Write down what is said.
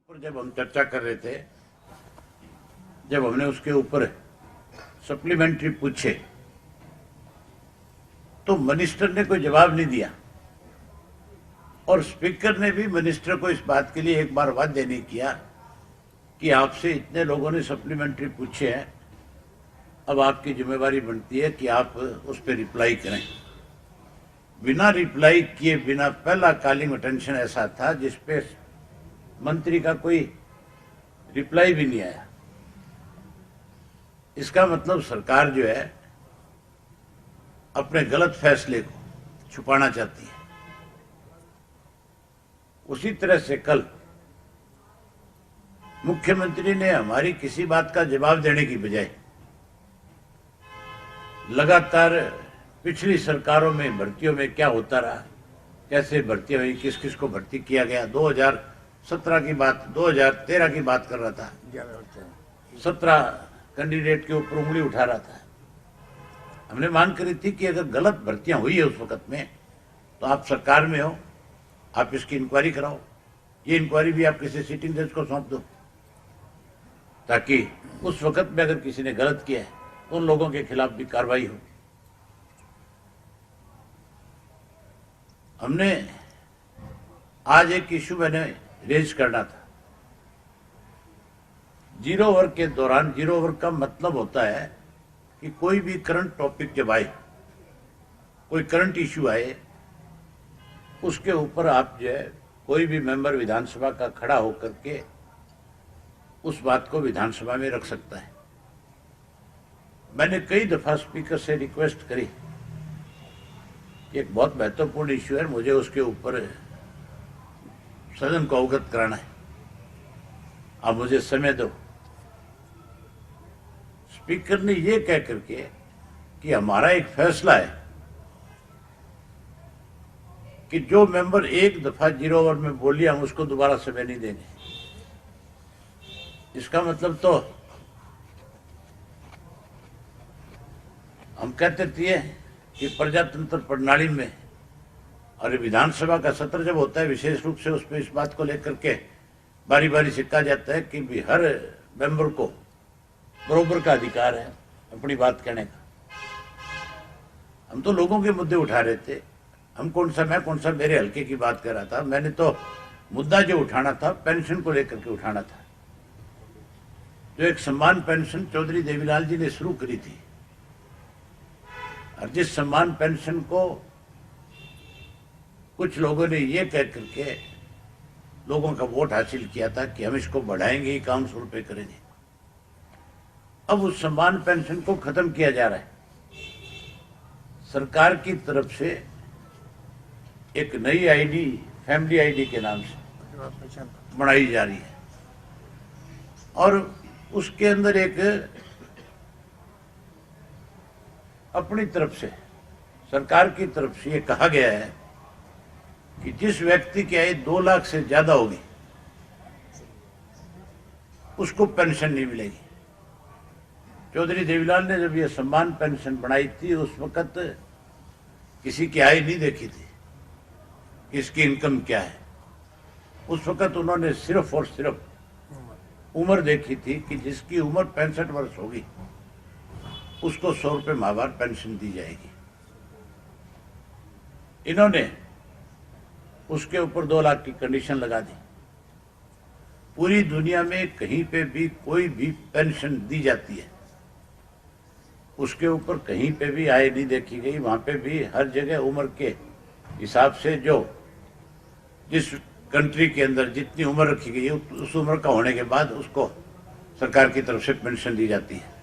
पर जब हम चर्चा कर रहे थे, जब हमने उसके ऊपर सप्लीमेंट्री पूछे तो मिनिस्टर ने कोई जवाब नहीं दिया और स्पीकर ने भी मिनिस्टर को इस बात के लिए एक बार वाद्य नहीं किया कि आपसे इतने लोगों ने सप्लीमेंट्री पूछे हैं, अब आपकी जिम्मेवारी बनती है कि आप उस पर रिप्लाई करें। बिना रिप्लाई किए बिना पहला कॉलिंग अटेंशन ऐसा था जिसपे मंत्री का कोई रिप्लाई भी नहीं आया। इसका मतलब सरकार जो है अपने गलत फैसले को छुपाना चाहती है। उसी तरह से कल मुख्यमंत्री ने हमारी किसी बात का जवाब देने की बजाय लगातार पिछली सरकारों में भर्तियों में क्या होता रहा, कैसे भर्तियां हुई, किस किस को भर्ती किया गया, 2017 की बात, 2013 की बात कर रहा था, 17 कैंडिडेट के ऊपर उंगली उठा रहा था। हमने मांग करी थी कि अगर गलत भर्तियां हुई है उस वक्त में तो आप सरकार में हो, आप इसकी इंक्वायरी कराओ। ये इंक्वायरी भी आप किसी सिटिंग जज को सौंप दो ताकि उस वक्त में अगर किसी ने गलत किया है तो उन लोगों के खिलाफ भी कार्रवाई हो। हमने आज एक इश्यू मैंने रेज करना था। जीरो वर्क के दौरान, जीरो वर्क का मतलब होता है कि कोई भी करंट टॉपिक जब आए, कोई करंट इश्यू आए, उसके ऊपर आप जो है कोई भी मेंबर विधानसभा का खड़ा होकर के उस बात को विधानसभा में रख सकता है। मैंने कई दफा स्पीकर से रिक्वेस्ट करी कि एक बहुत महत्वपूर्ण इश्यू है, मुझे उसके ऊपर सदन को अवगत कराना है, आप मुझे समय दो। स्पीकर ने यह कह करके कि हमारा एक फैसला है कि जो मेंबर एक दफा जीरो ओवर में बोल लिया हम उसको दोबारा समय नहीं देंगे। इसका मतलब तो हम कहते थे कि प्रजातंत्र प्रणाली में और विधानसभा का सत्र जब होता है विशेष रूप से उसमें इस बात को लेकर के बारी बारी से कहा जाता है कि भी हर मेंबर को बराबर का अधिकार है अपनी बात कहने का। हम तो लोगों के मुद्दे उठा रहे थे। मैं कौन सा मेरे हल्के की बात कर रहा था। मैंने तो मुद्दा जो उठाना था पेंशन को लेकर के उठाना था। जो एक सम्मान पेंशन चौधरी देवीलाल जी ने शुरू करी थी और जिस सम्मान पेंशन को कुछ लोगों ने ये कह करके लोगों का वोट हासिल किया था कि हम इसको बढ़ाएंगे, 5100 रुपये करेंगे, अब उस सम्मान पेंशन को खत्म किया जा रहा है। सरकार की तरफ से एक नई आईडी, फैमिली आईडी के नाम से बनाई जा रही है और उसके अंदर एक अपनी तरफ से, सरकार की तरफ से ये कहा गया है कि जिस व्यक्ति की आय 2 लाख से ज्यादा होगी उसको पेंशन नहीं मिलेगी। चौधरी देवीलाल ने जब ये सम्मान पेंशन बनाई थी उस वक्त किसी की आय नहीं देखी थी, किसकी इनकम क्या है। उस वक्त उन्होंने सिर्फ और सिर्फ उम्र देखी थी कि जिसकी उम्र 65 वर्ष होगी उसको 100 रुपये माहवार पेंशन दी जाएगी। इन्होंने उसके ऊपर 2 लाख की कंडीशन लगा दी। पूरी दुनिया में कहीं पे भी कोई भी पेंशन दी जाती है उसके ऊपर कहीं पे भी आय नहीं देखी गई। वहां पे भी हर जगह उम्र के हिसाब से जो जिस कंट्री के अंदर जितनी उम्र रखी गई है उस उम्र का होने के बाद उसको सरकार की तरफ से पेंशन दी जाती है।